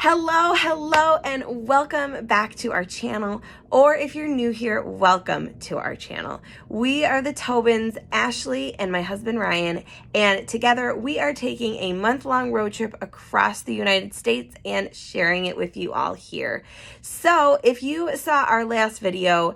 Hello, and welcome back to our channel. Or if you're new here, welcome to our channel. We are the Tobins, Ashley and my husband Ryan, and together we are taking a month-long road trip across the United States and sharing it with you all here. So if you saw our last video,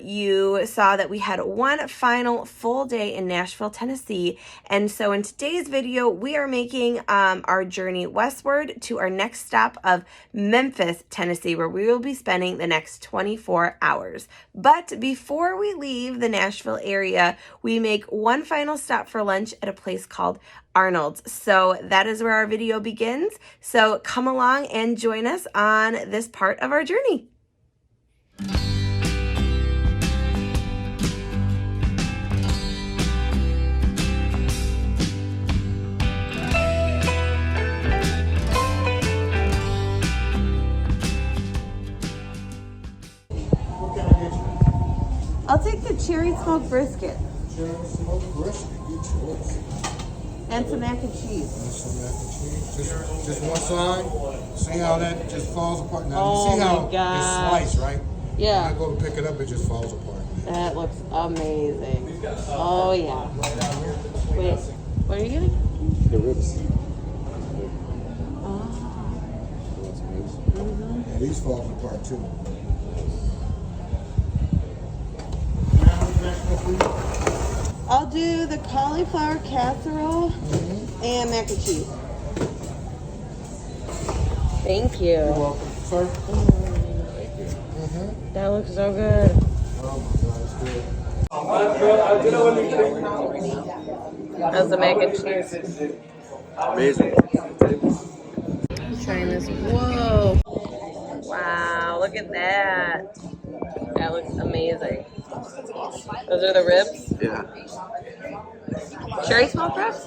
you saw that we had one final full day in Nashville, Tennessee. And so in today's video, we are making our journey westward to our next stop of Memphis, Tennessee, where we will be spending the next 24 hours. But before we leave the Nashville area, we make one final stop for lunch at a place called Arnold's. So that is where our video begins. So come along and join us on this part of our journey. I'll take the cherry smoked brisket. Cherry smoked brisket, good choice. And some mac and cheese. And some mac and cheese. Just one side. See how that just falls apart? Now Oh, you see how my it's sliced, right? Yeah. When I go to pick it up, it just falls apart. That looks amazing. Oh, yeah. Wait, what are you getting? The ribs. Oh. Yeah, these falls apart too. I'll do the cauliflower casserole and mac and cheese. Thank you. You're welcome, sir. Thank you. That looks so good. Oh my God, it's good. How's the mac and cheese? Amazing. I'm trying this. Whoa. Wow, look at that. That looks amazing. Those are the ribs? Yeah. Cherry smoked ribs?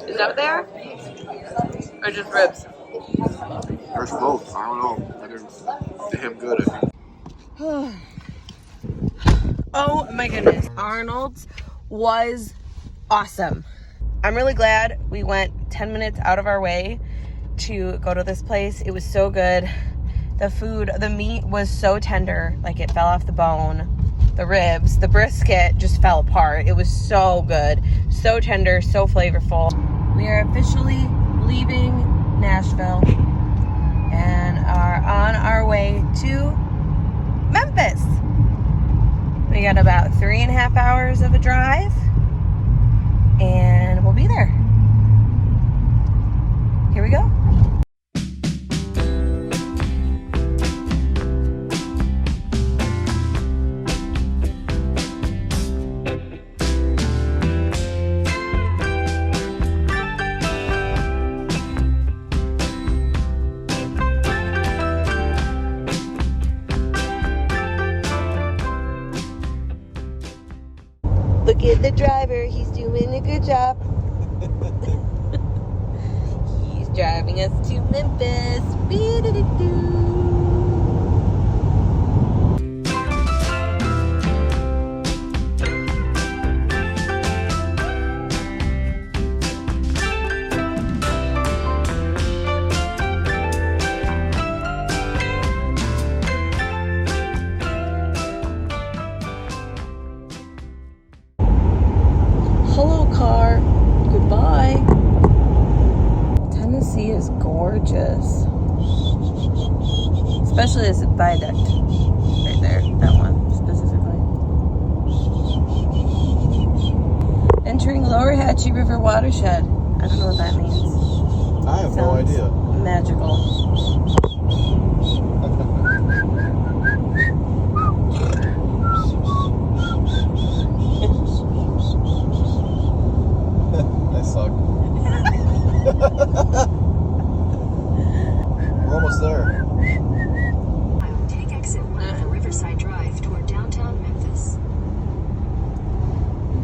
Is that what they are? Or just ribs? There's both. I don't know. They're damn good, I think. Oh my goodness. Arnold's was awesome. I'm really glad we went 10 minutes out of our way to go to this place. It was so good. The food, the meat was so tender, like it fell off the bone. The ribs, the brisket just fell apart. It was so good, so tender, so flavorful. We are officially leaving Nashville and are on our way to Memphis. We got about 3.5 hours of a drive and we'll be there. Here we go. Look at the driver, he's doing a good job. He's driving us to Memphis. Hello, car. Goodbye. Tennessee is gorgeous. Especially this viaduct. Right there. That one specifically. Entering Lower Hatchie River watershed. I don't know what that means. I have no idea. Magical. We're almost there. Take exit 1 for Riverside Drive toward downtown Memphis.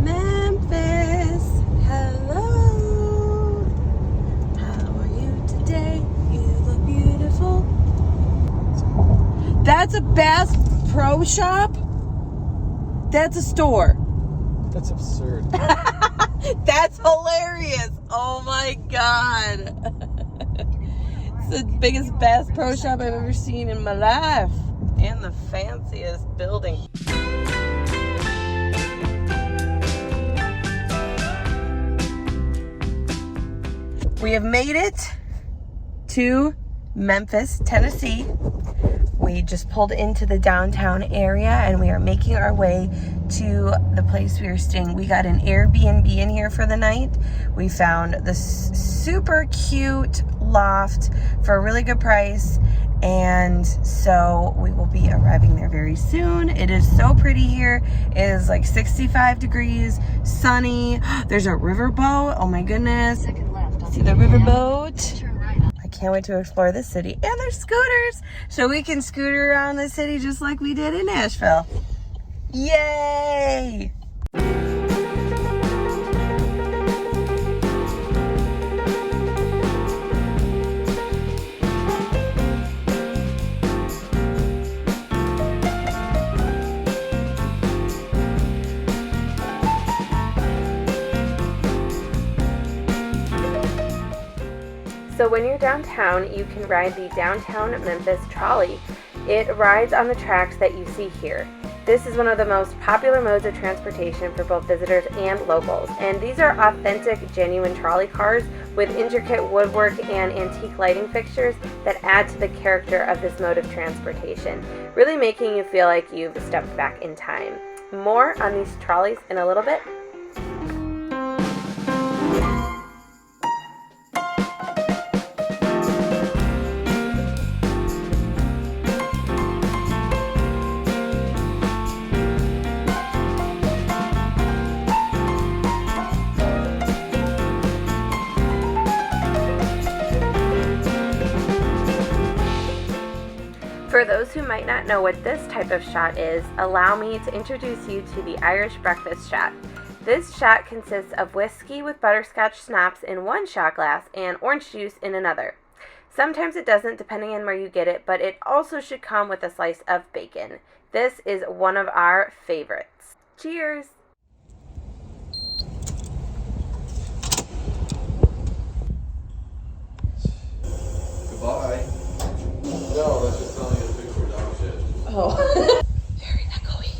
Memphis, hello. How are you today? You look beautiful. That's a Bass Pro Shop? That's a store. That's absurd. That's hilarious. Oh my God. the biggest Bass Pro Shop I've ever seen in my life. And the fanciest building. We have made it to Memphis, Tennessee. We just pulled into the downtown area and we are making our way to the place we are staying. We got an Airbnb in here for the night. We found this super cute loft for a really good price. And so we will be arriving there very soon. It is so pretty here. It is like 65 degrees, sunny. There's a riverboat. Oh my goodness. See the riverboat? I can't wait to explore this city. And there's scooters. So we can scooter around the city just like we did in Nashville. Yay! So when you're downtown, you can ride the Downtown Memphis Trolley. It rides on the tracks that you see here. This is one of the most popular modes of transportation for both visitors and locals. And these are authentic, genuine trolley cars with intricate woodwork and antique lighting fixtures that add to the character of this mode of transportation, really making you feel like you've stepped back in time. More on these trolleys in a little bit. For those who might not know what this type of shot is, allow me to introduce you to the Irish breakfast shot. This shot consists of whiskey with butterscotch schnapps in one shot glass and orange juice in another. Sometimes it doesn't, depending on where you get it, but it also should come with a slice of bacon. This is one of our favorites. Cheers! Goodbye. No, that's just telling you to fix your dog shit. Oh. Very echoey.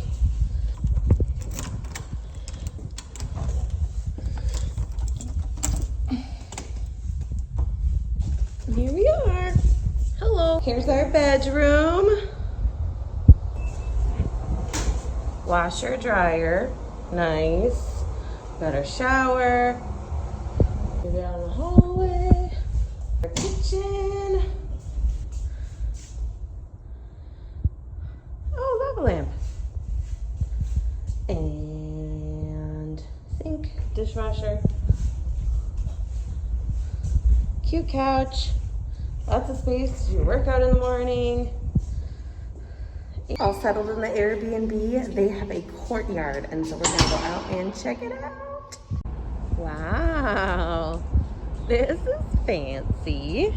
Here we are. Hello. Here's our bedroom. Washer, dryer. Nice. Got our shower. Go down the hallway. Our kitchen. Lamp and sink, dishwasher, cute couch, lots of space to work out in the morning. All settled in the Airbnb. They have a courtyard, and so we're gonna go out and check it out. Wow, this is fancy.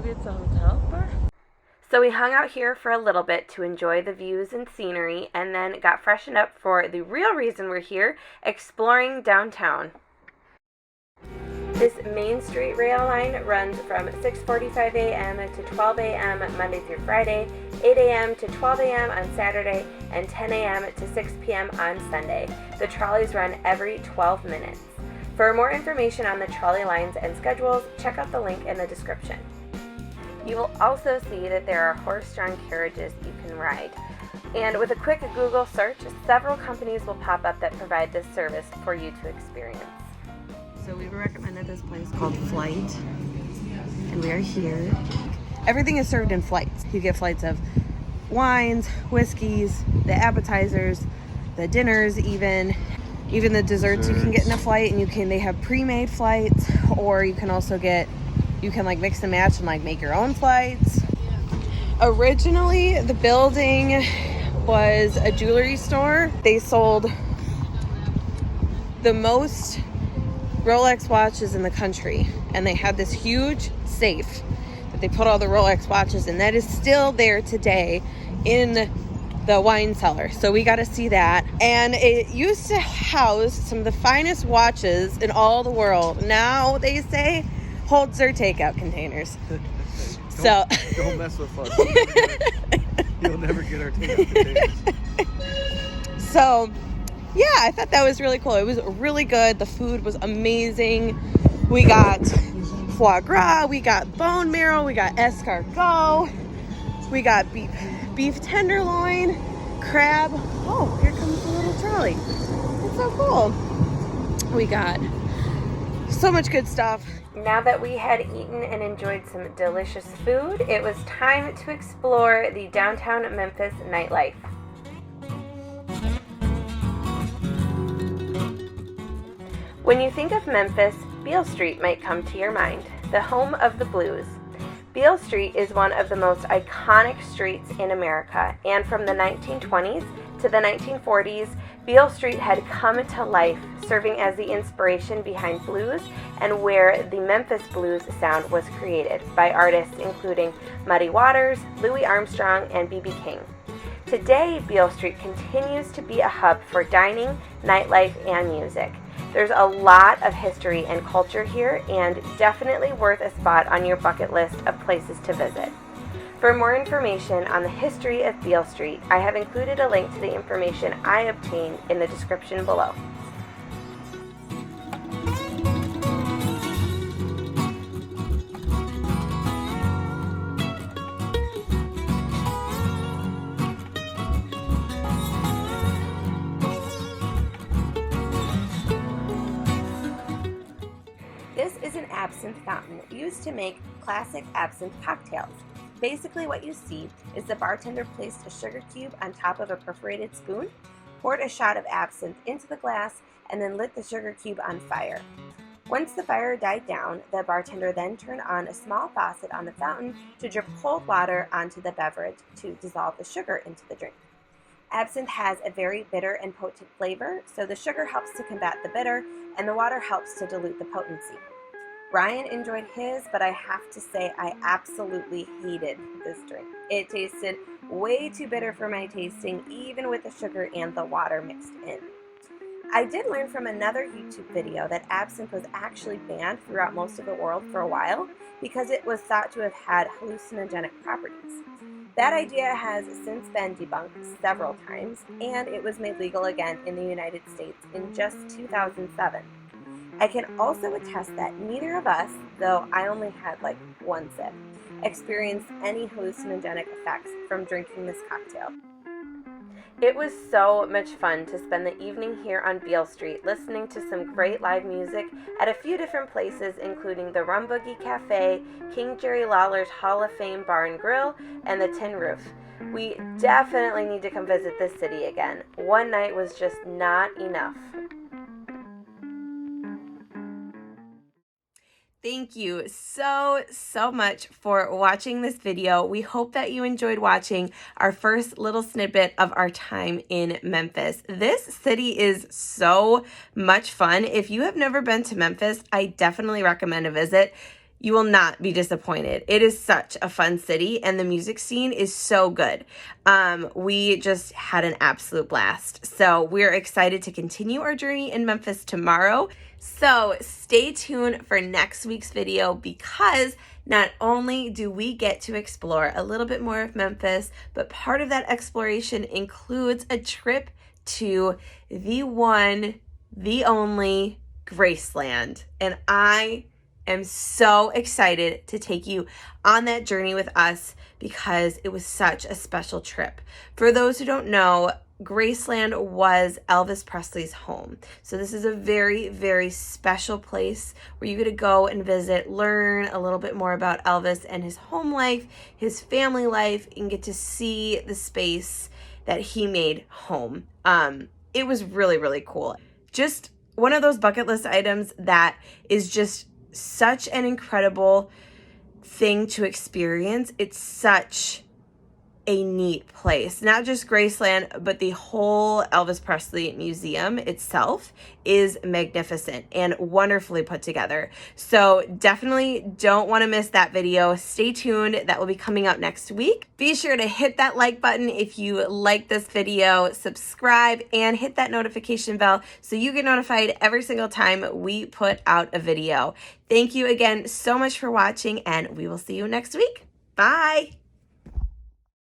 It's a hotel bar. So we hung out here for a little bit to enjoy the views and scenery, and then got freshened up for the real reason we're here, exploring downtown. This Main Street rail line runs from 6:45 a.m. to 12 a.m. Monday through Friday, 8 a.m. to 12 a.m. on Saturday, and 10 a.m. to 6 p.m. on Sunday. The trolleys run every 12 minutes. For more information on the trolley lines and schedules, check out the link in the description. You will also see that there are horse-drawn carriages you can ride. And with a quick Google search, several companies will pop up that provide this service for you to experience. So we were recommended this place called Flight, and we are here. Everything is served in flights. You get flights of wines, whiskeys, the appetizers, the dinners, even the desserts you can get in a flight, and they have pre-made flights, or you can also like mix and match and like make your own flights. Originally, the building was a jewelry store. They sold the most Rolex watches in the country, and they had this huge safe that they put all the Rolex watches in. That is still there today in the wine cellar. So we got to see that. And it used to house some of the finest watches in all the world. Now they say holds their takeout containers. Don't mess with us. You'll never get our takeout containers. So yeah, I thought that was really cool. It was really good. The food was amazing. We got foie gras, we got bone marrow, we got escargot, we got beef tenderloin, crab. Oh, here comes the little trolley. It's so cool. We got so much good stuff. Now that we had eaten and enjoyed some delicious food, it was time to explore the downtown Memphis nightlife. When you think of Memphis, Beale Street might come to your mind, the home of the blues. Beale Street is one of the most iconic streets in America, and from the 1920s to the 1940s, Beale Street had come to life, serving as the inspiration behind blues and where the Memphis blues sound was created by artists including Muddy Waters, Louis Armstrong, and B.B. King. Today, Beale Street continues to be a hub for dining, nightlife, and music. There's a lot of history and culture here, and definitely worth a spot on your bucket list of places to visit. For more information on the history of Beale Street, I have included a link to the information I obtained in the description below. This is an absinthe fountain used to make classic absinthe cocktails. Basically what you see is the bartender placed a sugar cube on top of a perforated spoon, poured a shot of absinthe into the glass, and then lit the sugar cube on fire. Once the fire died down, the bartender then turned on a small faucet on the fountain to drip cold water onto the beverage to dissolve the sugar into the drink. Absinthe has a very bitter and potent flavor, so the sugar helps to combat the bitter, and the water helps to dilute the potency. Ryan enjoyed his, but I have to say I absolutely hated this drink. It tasted way too bitter for my tasting, even with the sugar and the water mixed in. I did learn from another YouTube video that absinthe was actually banned throughout most of the world for a while because it was thought to have had hallucinogenic properties. That idea has since been debunked several times, and it was made legal again in the United States in just 2007. I can also attest that neither of us, though I only had like one sip, experienced any hallucinogenic effects from drinking this cocktail. It was so much fun to spend the evening here on Beale Street listening to some great live music at a few different places, including the Rum Boogie Cafe, King Jerry Lawler's Hall of Fame Bar and Grill, and the Tin Roof. We definitely need to come visit this city again. One night was just not enough. Thank you so much for watching this video. We hope that you enjoyed watching our first little snippet of our time in Memphis. This city is so much fun. If you have never been to Memphis, I definitely recommend a visit. You will not be disappointed. It is such a fun city, and the music scene is so good. We just had an absolute blast. So we're excited to continue our journey in Memphis tomorrow. So stay tuned for next week's video, because not only do we get to explore a little bit more of Memphis, but part of that exploration includes a trip to the one, the only Graceland. And I am so excited to take you on that journey with us because it was such a special trip. For those who don't know, Graceland was Elvis Presley's home. So this is a very, very special place where you get to go and visit, learn a little bit more about Elvis and his home life, his family life, and get to see the space that he made home. It was really, really cool. Just one of those bucket list items that is just such an incredible thing to experience. It's such a neat place. Not just Graceland, but the whole Elvis Presley Museum itself is magnificent and wonderfully put together. So definitely don't want to miss that video. Stay tuned. That will be coming up next week. Be sure to hit that like button if you like this video, subscribe, and hit that notification bell so you get notified every single time we put out a video. Thank you again so much for watching, and we will see you next week. Bye.